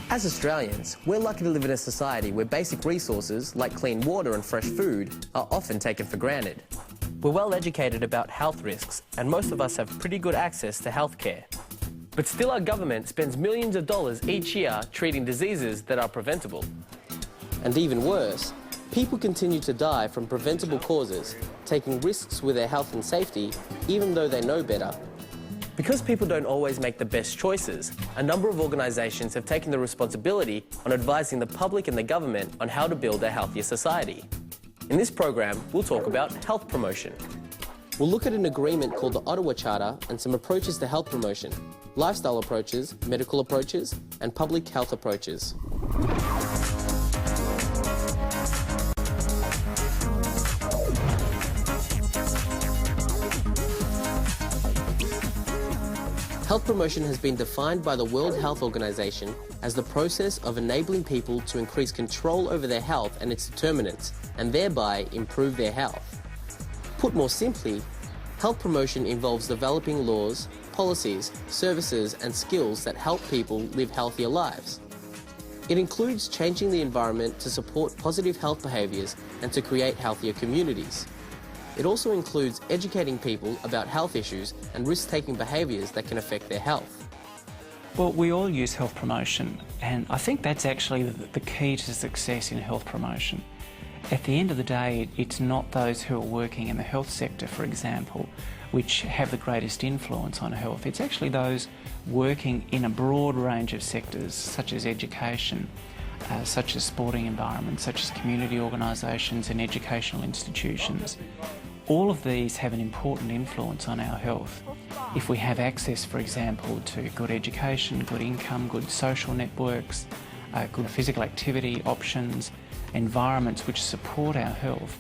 As Australians, we're lucky to live in a society where basic resources like clean water and fresh food are often taken for granted. We're well educated about health risks, and most of us have pretty good access to healthcare. But still, our government spends millions of dollars each year treating diseases that are preventable. And even worse, people continue to die from preventable causes, taking risks with their health and safety, even though they know better. Because people don't always make the best choices, a number of organisations have taken the responsibility on advising the public and the government on how to build a healthier society. In this program, we'll talk about health promotion. We'll look at an agreement called the Ottawa Charter and some approaches to health promotion, lifestyle approaches, medical approaches, and public health approaches. Health promotion has been defined by the World Health Organization as the process of enabling people to increase control over their health and its determinants, and thereby improve their health. Put more simply, health promotion involves developing laws, policies, services, and skills that help people live healthier lives. It includes changing the environment to support positive health behaviours and to create healthier communities. It also includes educating people about health issues and risk-taking behaviours that can affect their health. Well, we all use health promotion, and I think that's actually the key to success in health promotion. At the end of the day, it's not those who are working in the health sector, for example, which have the greatest influence on health. It's actually those working in a broad range of sectors, such as education, such as sporting environments, such as community organisations and educational institutions. All of these have an important influence on our health. If we have access, for example, to good education, good income, good social networks, good physical activity options, environments which support our health,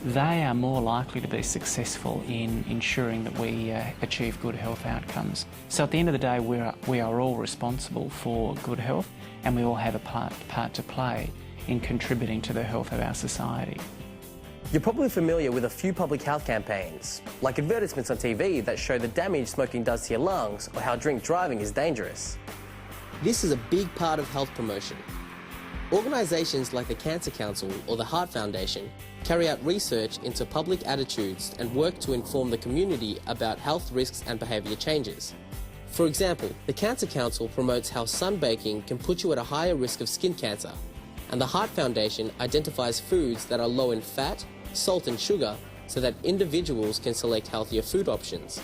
they are more likely to be successful in ensuring that we achieve good health outcomes. So at the end of the day, we are all responsible for good health, and we all have a part to play in contributing to the health of our society. You're probably familiar with a few public health campaigns, like advertisements on TV that show the damage smoking does to your lungs or how drink driving is dangerous. This is a big part of health promotion. Organisations like the Cancer Council or the Heart Foundation carry out research into public attitudes and work to inform the community about health risks and behaviour changes. For example, the Cancer Council promotes how sunbaking can put you at a higher risk of skin cancer, and the Heart Foundation identifies foods that are low in fat, salt and sugar so that individuals can select healthier food options.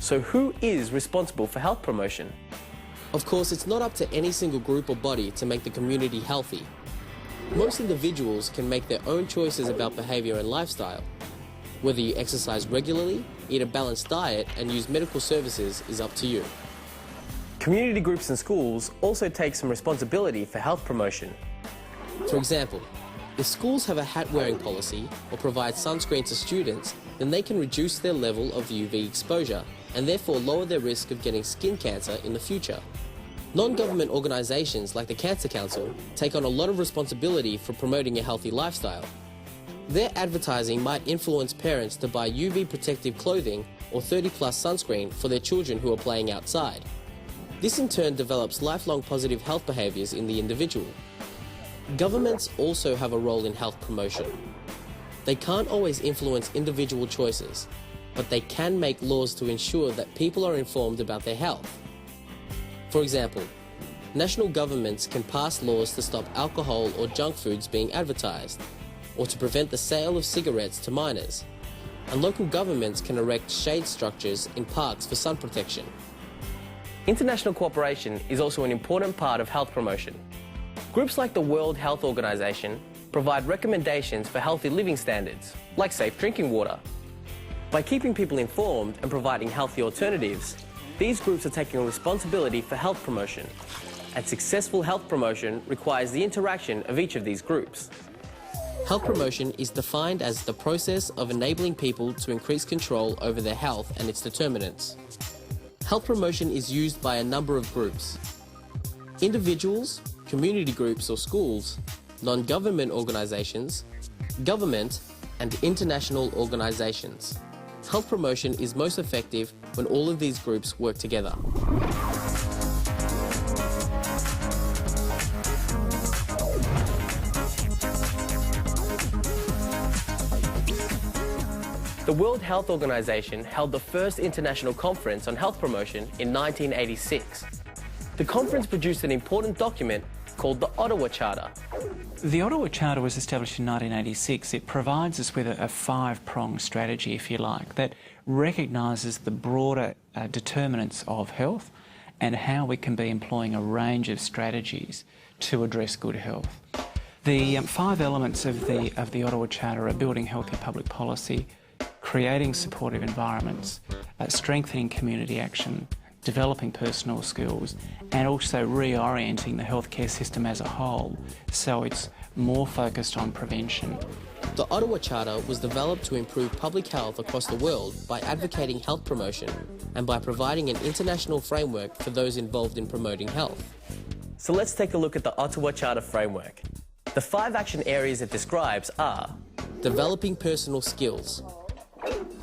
So who is responsible for health promotion? Of course, it's not up to any single group or body to make the community healthy. Most individuals can make their own choices about behaviour and lifestyle. Whether you exercise regularly, eat a balanced diet and use medical services is up to you. Community groups and schools also take some responsibility for health promotion. For example, if schools have a hat-wearing policy or provide sunscreen to students, then they can reduce their level of UV exposure and therefore lower their risk of getting skin cancer in the future. Non-government organisations like the Cancer Council take on a lot of responsibility for promoting a healthy lifestyle. Their advertising might influence parents to buy UV protective clothing or 30-plus sunscreen for their children who are playing outside. This in turn develops lifelong positive health behaviours in the individual. Governments also have a role in health promotion. They can't always influence individual choices, but they can make laws to ensure that people are informed about their health. For example, national governments can pass laws to stop alcohol or junk foods being advertised, or to prevent the sale of cigarettes to minors, and local governments can erect shade structures in parks for sun protection. International cooperation is also an important part of health promotion. Groups like the World Health Organization provide recommendations for healthy living standards, like safe drinking water. By keeping people informed and providing healthy alternatives, these groups are taking responsibility for health promotion. And successful health promotion requires the interaction of each of these groups. Health promotion is defined as the process of enabling people to increase control over their health and its determinants. Health promotion is used by a number of groups: individuals, community groups or schools, non-government organisations, government, and international organisations. Health promotion is most effective when all of these groups work together. The World Health Organization held the first international conference on health promotion in 1986. The conference produced an important document called the Ottawa Charter. The Ottawa Charter was established in 1986. It provides us with a five-pronged strategy, if you like, that recognises the broader determinants of health and how we can be employing a range of strategies to address good health. The five elements of the Ottawa Charter are building healthy public policy, creating supportive environments, strengthening community action, developing personal skills, and also reorienting the healthcare system as a whole so it's more focused on prevention. The Ottawa Charter was developed to improve public health across the world by advocating health promotion and by providing an international framework for those involved in promoting health. So let's take a look at the Ottawa Charter framework. The 5 action areas it describes are developing personal skills.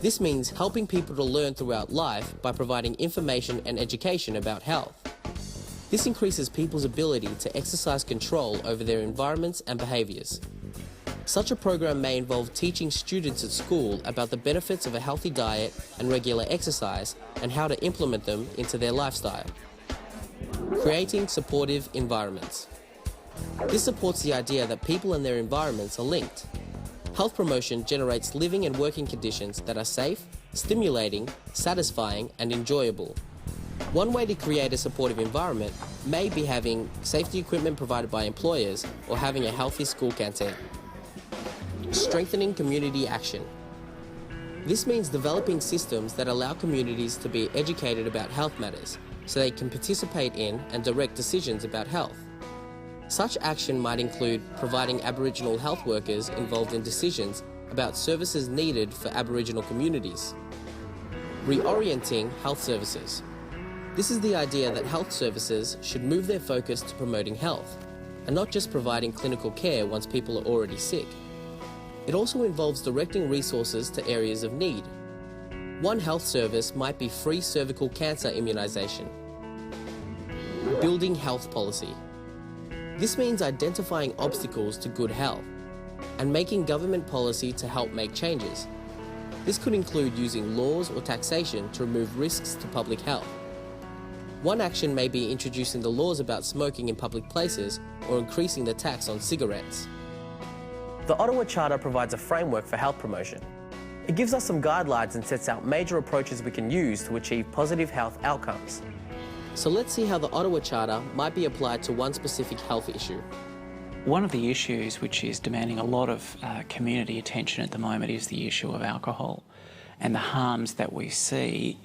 This means helping people to learn throughout life by providing information and education about health. This increases people's ability to exercise control over their environments and behaviours. Such a program may involve teaching students at school about the benefits of a healthy diet and regular exercise and how to implement them into their lifestyle. Creating supportive environments. This supports the idea that people and their environments are linked. Health promotion generates living and working conditions that are safe, stimulating, satisfying, and enjoyable. One way to create a supportive environment may be having safety equipment provided by employers or having a healthy school canteen. Strengthening community action. This means developing systems that allow communities to be educated about health matters so they can participate in and direct decisions about health. Such action might include providing Aboriginal health workers involved in decisions about services needed for Aboriginal communities. Reorienting health services. This is the idea that health services should move their focus to promoting health, and not just providing clinical care once people are already sick. It also involves directing resources to areas of need. One health service might be free cervical cancer immunisation. Building health policy. This means identifying obstacles to good health and making government policy to help make changes. This could include using laws or taxation to remove risks to public health. One action may be introducing the laws about smoking in public places or increasing the tax on cigarettes. The Ottawa Charter provides a framework for health promotion. It gives us some guidelines and sets out major approaches we can use to achieve positive health outcomes. So let's see how the Ottawa Charter might be applied to one specific health issue. One of the issues which is demanding a lot of community attention at the moment is the issue of alcohol and the harms that we see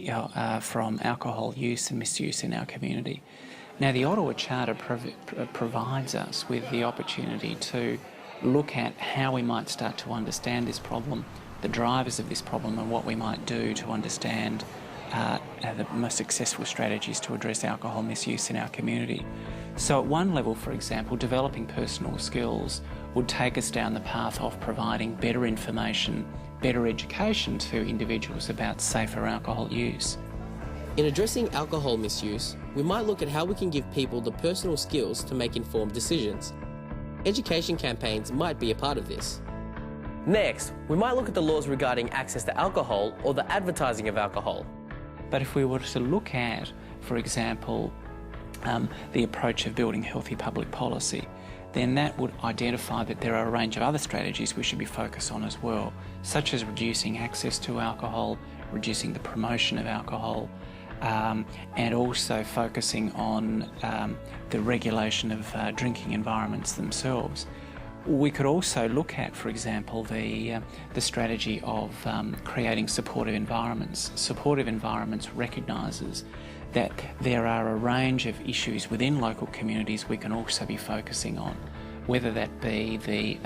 from alcohol use and misuse in our community. Now, the Ottawa Charter provides us with the opportunity to look at how we might start to understand this problem, the drivers of this problem, and what we might do to understand the most successful strategies to address alcohol misuse in our community. So at one level, for example, developing personal skills would take us down the path of providing better information, better education to individuals about safer alcohol use. In addressing alcohol misuse, we might look at how we can give people the personal skills to make informed decisions. Education campaigns might be a part of this. Next, we might look at the laws regarding access to alcohol or the advertising of alcohol. But if we were to look at, for example, the approach of building healthy public policy, then that would identify that there are a range of other strategies we should be focused on as well, such as reducing access to alcohol, reducing the promotion of alcohol, and also focusing on the regulation of drinking environments themselves. We could also look at, for example, the strategy of creating supportive environments. Supportive environments recognises that there are a range of issues within local communities we can also be focusing on, whether that be the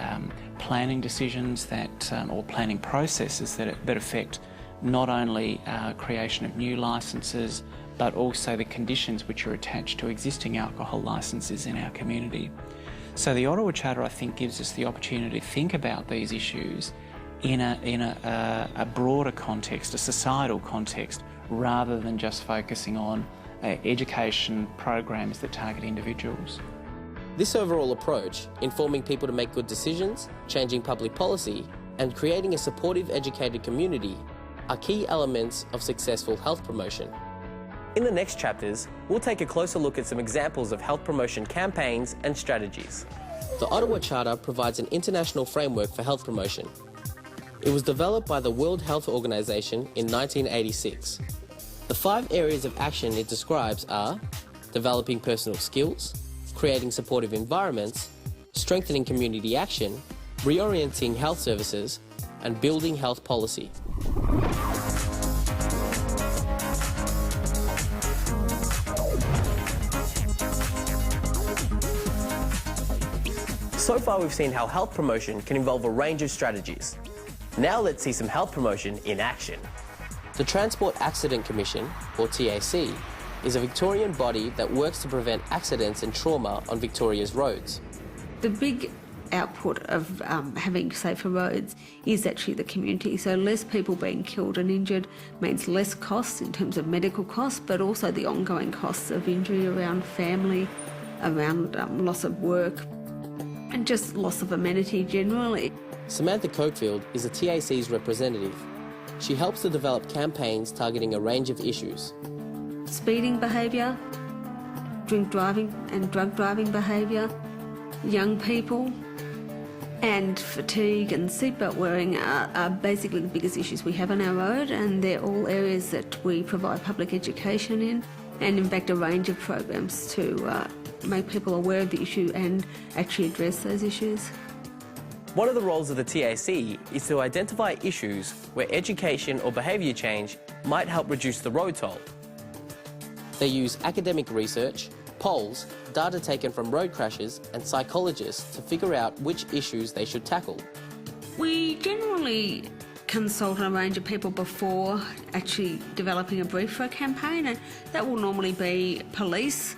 planning decisions that, or planning processes that affect not only creation of new licences, but also the conditions which are attached to existing alcohol licences in our community. So the Ottawa Charter, I think, gives us the opportunity to think about these issues in a broader context, a societal context, rather than just focusing on education programs that target individuals. This overall approach, informing people to make good decisions, changing public policy, and creating a supportive, educated community, are key elements of successful health promotion. In the next chapters, we'll take a closer look at some examples of health promotion campaigns and strategies. The Ottawa Charter provides an international framework for health promotion. It was developed by the World Health Organization in 1986. The 5 areas of action it describes are developing personal skills, creating supportive environments, strengthening community action, reorienting health services, and building health policy. So far we've seen how health promotion can involve a range of strategies. Now let's see some health promotion in action. The Transport Accident Commission, or TAC, is a Victorian body that works to prevent accidents and trauma on Victoria's roads. The big output of having safer roads is actually the community. So less people being killed and injured means less costs in terms of medical costs, but also the ongoing costs of injury around family, around loss of work, and just loss of amenity generally. Samantha Cokefield is the TAC's representative. She helps to develop campaigns targeting a range of issues. Speeding behaviour, drink driving and drug driving behaviour, young people, and fatigue and seatbelt wearing are basically the biggest issues we have on our road, and they're all areas that we provide public education in, and in fact a range of programs to make people aware of the issue and actually address those issues. One of the roles of the TAC is to identify issues where education or behaviour change might help reduce the road toll. They use academic research, polls, data taken from road crashes, and psychologists to figure out which issues they should tackle. We generally consult a range of people before actually developing a brief for a campaign, and that will normally be police,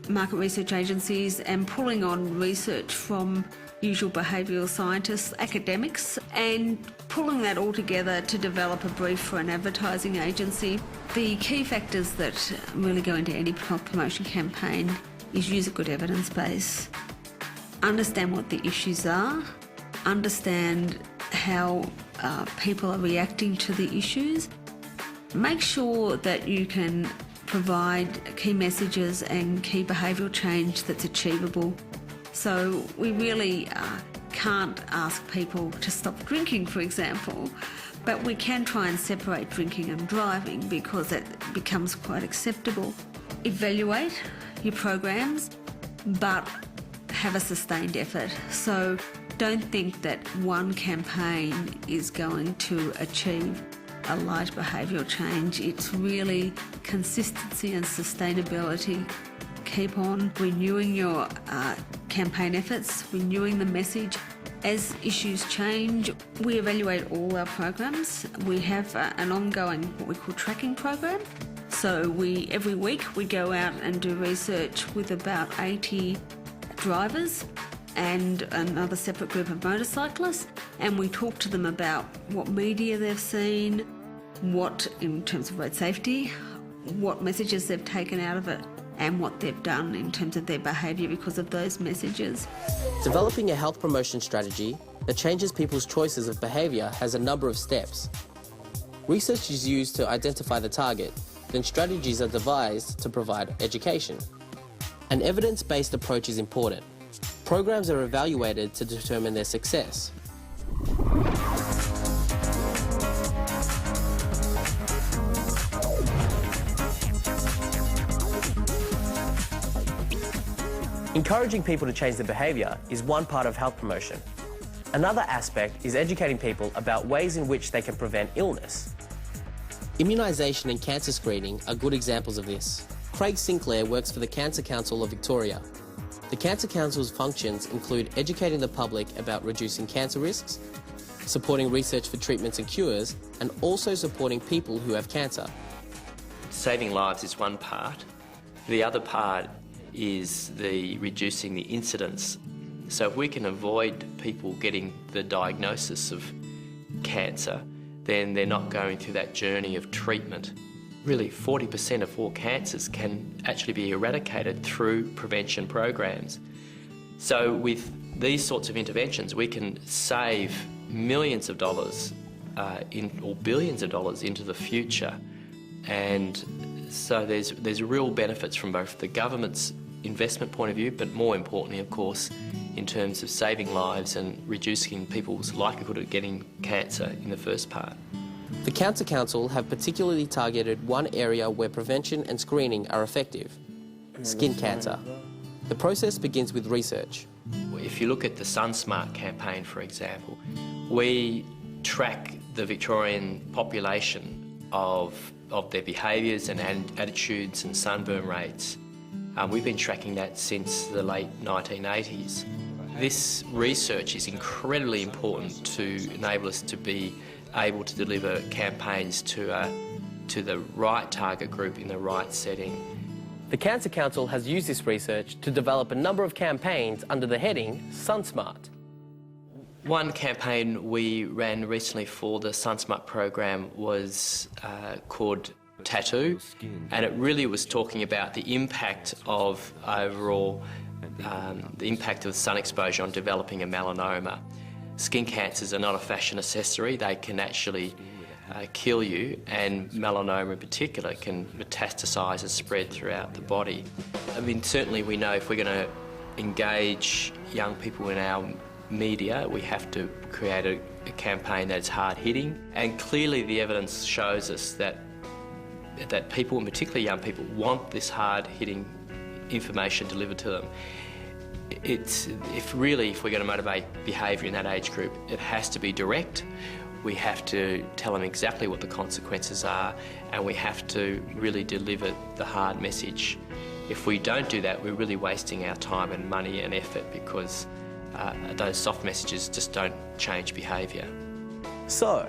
market research agencies, and pulling on research from usual behavioural scientists, academics, and pulling that all together to develop a brief for an advertising agency. The key factors that really go into any health promotion campaign is use a good evidence base, understand what the issues are, understand how people are reacting to the issues, make sure that you can provide key messages and key behavioural change that's achievable. So we really can't ask people to stop drinking, for example, but we can try and separate drinking and driving because that becomes quite acceptable. Evaluate your programs, but have a sustained effort. So don't think that one campaign is going to achieve a large behavioural change. It's really consistency and sustainability. Keep on renewing your campaign efforts, renewing the message. As issues change, we evaluate all our programs. We have an ongoing, what we call tracking program. So every week we go out and do research with about 80 drivers and another separate group of motorcyclists, and we talk to them about what media they've seen, what, in terms of road safety, what messages they've taken out of it, and what they've done in terms of their behaviour because of those messages. Developing a health promotion strategy that changes people's choices of behaviour has a number of steps. Research is used to identify the target, then strategies are devised to provide education. An evidence-based approach is important. Programs are evaluated to determine their success. Encouraging people to change their behaviour is one part of health promotion. Another aspect is educating people about ways in which they can prevent illness. Immunisation and cancer screening are good examples of this. Craig Sinclair works for the Cancer Council of Victoria. The Cancer Council's functions include educating the public about reducing cancer risks, supporting research for treatments and cures, and also supporting people who have cancer. Saving lives is one part. The other part is the reducing the incidence. So if we can avoid people getting the diagnosis of cancer, then they're not going through that journey of treatment. Really, 40% of all cancers can actually be eradicated through prevention programs. So with these sorts of interventions, we can save millions of dollars or billions of dollars into the future. And so there's real benefits from both the government's investment point of view, but more importantly, of course, in terms of saving lives and reducing people's likelihood of getting cancer in the first part. The Cancer Council have particularly targeted one area where prevention and screening are effective: skin cancer. The process begins with research. If you look at the SunSmart campaign, for example, we track the Victorian population of their behaviours and attitudes and sunburn rates. We've been tracking that since the late 1980s. This research is incredibly important to enable us to be able to deliver campaigns to the right target group in the right setting. The Cancer Council has used this research to develop a number of campaigns under the heading SunSmart. One campaign we ran recently for the SunSmart program was called Tattoo, and it really was talking about the impact of overall, the impact of sun exposure on developing a melanoma. Skin cancers are not a fashion accessory, they can actually kill you, and melanoma in particular can metastasise and spread throughout the body. I mean, certainly we know if we're going to engage young people in our media, we have to create a campaign that's hard-hitting, and clearly the evidence shows us that people, and particularly young people, want this hard-hitting information delivered to them. If we're going to motivate behaviour in that age group, it has to be direct. We have to tell them exactly what the consequences are, and we have to really deliver the hard message. If we don't do that, we're really wasting our time and money and effort, because those soft messages just don't change behaviour. So,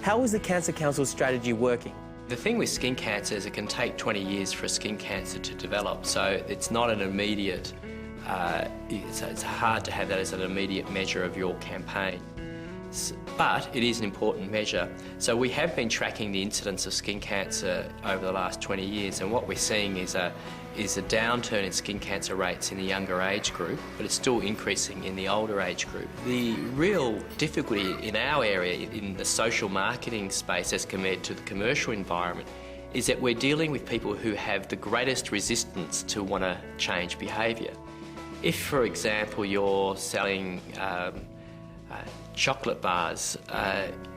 how is the Cancer Council's strategy working? The thing with skin cancer is it can take 20 years for a skin cancer to develop, so it's not an immediate, it's hard to have that as an immediate measure of your campaign. But it is an important measure. So we have been tracking the incidence of skin cancer over the last 20 years, and what we're seeing is a downturn in skin cancer rates in the younger age group, but it's still increasing in the older age group. The real difficulty in our area, in the social marketing space as compared to the commercial environment, is that we're dealing with people who have the greatest resistance to want to change behaviour. If, for example, you're selling chocolate bars,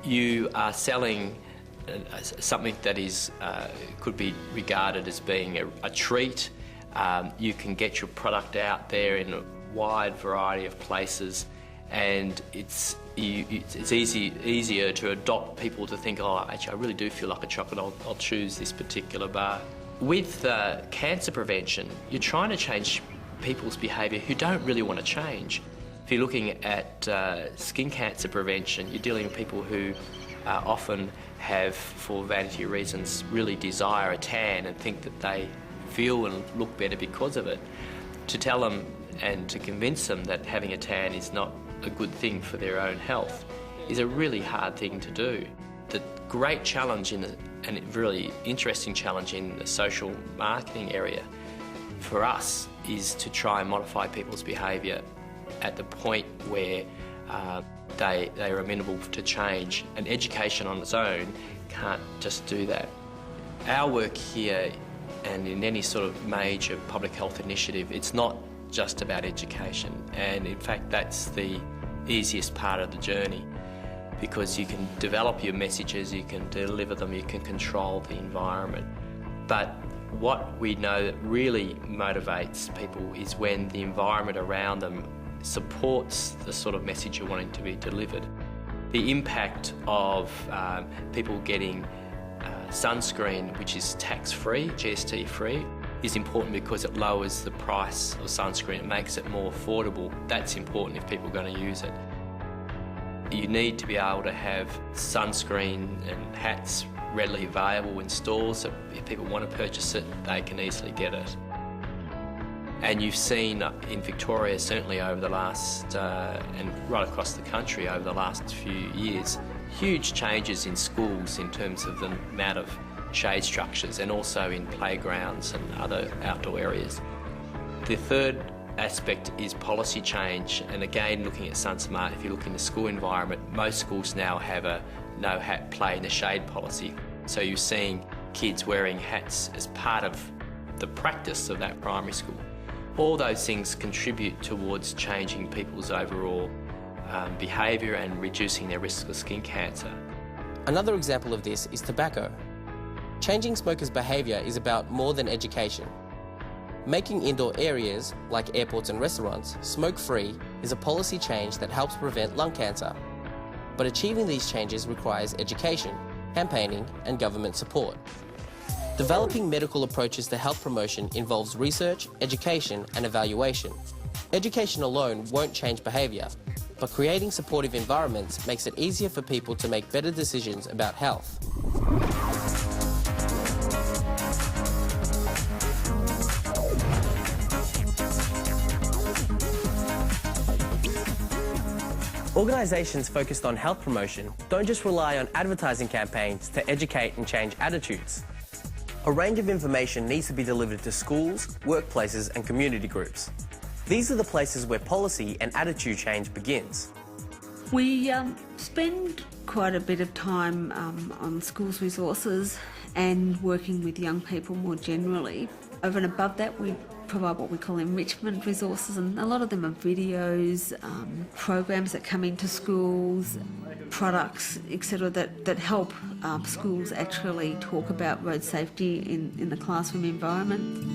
you are selling something that is could be regarded as being a treat. You can get your product out there in a wide variety of places, and it's easier to adopt people to think, oh, actually, I really do feel like a chocolate, I'll choose this particular bar. With cancer prevention, you're trying to change people's behaviour who don't really want to change. If you're looking at skin cancer prevention, you're dealing with people who often have, for vanity reasons, really desire a tan and think that they feel and look better because of it. To tell them and to convince them that having a tan is not a good thing for their own health is a really hard thing to do. The great challenge and a really interesting challenge in the social marketing area for us is to try and modify people's behaviour at the point where they are amenable to change, and education on its own can't just do that. Our work here, and in any sort of major public health initiative, it's not just about education, and in fact that's the easiest part of the journey, because you can develop your messages, you can deliver them, you can control the environment. But what we know that really motivates people is when the environment around them supports the sort of message you're wanting to be delivered. The impact of people getting sunscreen, which is tax-free, GST-free, is important because it lowers the price of sunscreen. It makes it more affordable. That's important if people are going to use it. You need to be able to have sunscreen and hats readily available in stores, so if people want to purchase it, they can easily get it. And you've seen in Victoria, certainly over the last, and right across the country over the last few years, huge changes in schools in terms of the amount of shade structures and also in playgrounds and other outdoor areas. The third aspect is policy change, and again looking at SunSmart, if you look in the school environment, most schools now have a no hat play in the shade policy. So you're seeing kids wearing hats as part of the practice of that primary school. All those things contribute towards changing people's overall behaviour and reducing their risk of skin cancer. Another example of this is tobacco. Changing smokers' behaviour is about more than education. Making indoor areas, like airports and restaurants, smoke-free is a policy change that helps prevent lung cancer. But achieving these changes requires education, campaigning and government support. Developing medical approaches to health promotion involves research, education and evaluation. Education alone won't change behaviour, but creating supportive environments makes it easier for people to make better decisions about health. Organisations focused on health promotion don't just rely on advertising campaigns to educate and change attitudes. A range of information needs to be delivered to schools, workplaces and community groups. These are the places where policy and attitude change begins. We spend quite a bit of time on schools' resources and working with young people more generally. Over and above that, we provide what we call enrichment resources, and a lot of them are videos, programs that come into schools, products, etc., that help schools actually talk about road safety in the classroom environment.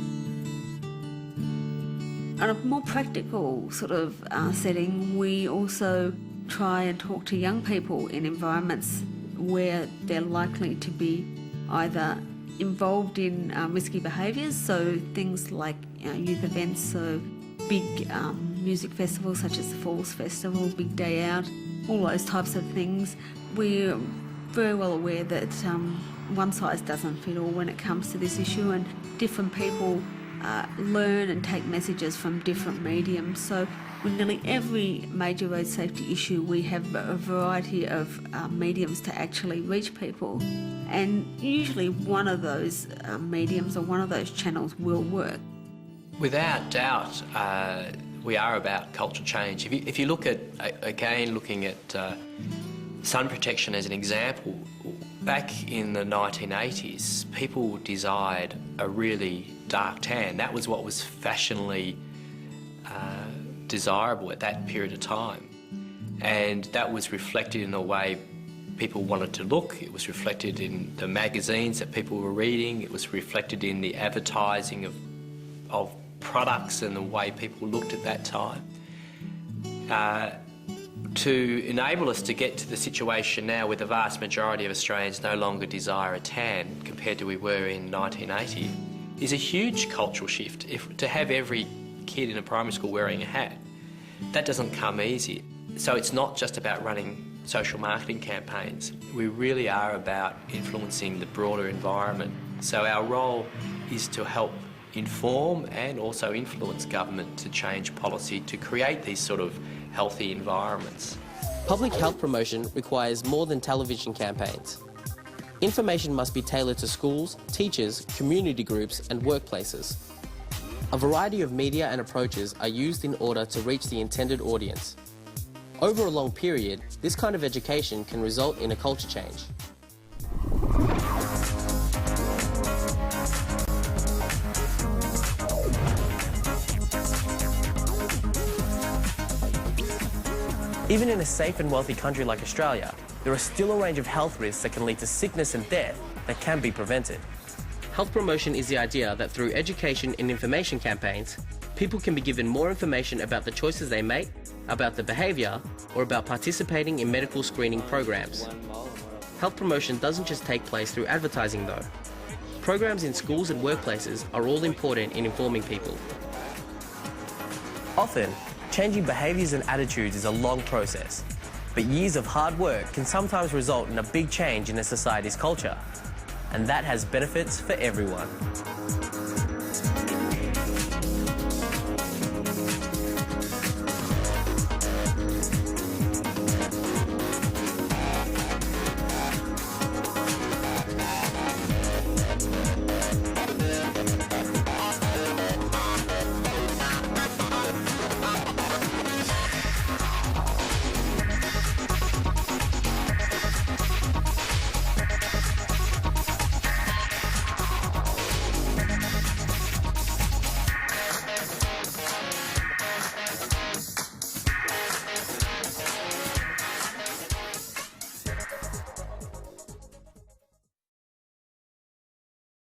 On a more practical sort of setting, we also try and talk to young people in environments where they're likely to be either involved in risky behaviours, so things like youth events, so big music festivals such as the Falls Festival, Big Day Out, all those types of things. We're very well aware that one size doesn't fit all when it comes to this issue, and different people learn and take messages from different mediums. So with nearly every major road safety issue, we have a variety of mediums to actually reach people, and usually one of those mediums or one of those channels will work. Without doubt, we are about culture change. If you look at, again, looking at sun protection as an example, back in the 1980s, people desired a really dark tan. That was what was fashionably desirable at that period of time. And that was reflected in the way people wanted to look. It was reflected in the magazines that people were reading. It was reflected in the advertising of products and the way people looked at that time. To enable us to get to the situation now where the vast majority of Australians no longer desire a tan compared to we were in 1980 is a huge cultural shift. To have every kid in a primary school wearing a hat, that doesn't come easy. So it's not just about running social marketing campaigns. We really are about influencing the broader environment. So our role is to help inform and also influence government to change policy to create these sort of healthy environments. Public health promotion requires more than television campaigns. Information must be tailored to schools, teachers, community groups and workplaces. A variety of media and approaches are used in order to reach the intended audience. Over a long period, this kind of education can result in a culture change. Even in a safe and wealthy country like Australia, there are still a range of health risks that can lead to sickness and death that can be prevented. Health promotion is the idea that through education and information campaigns, people can be given more information about the choices they make, about their behaviour, or about participating in medical screening programs. Health promotion doesn't just take place through advertising though. Programs in schools and workplaces are all important in informing people. Often, changing behaviours and attitudes is a long process, but years of hard work can sometimes result in a big change in a society's culture, and that has benefits for everyone.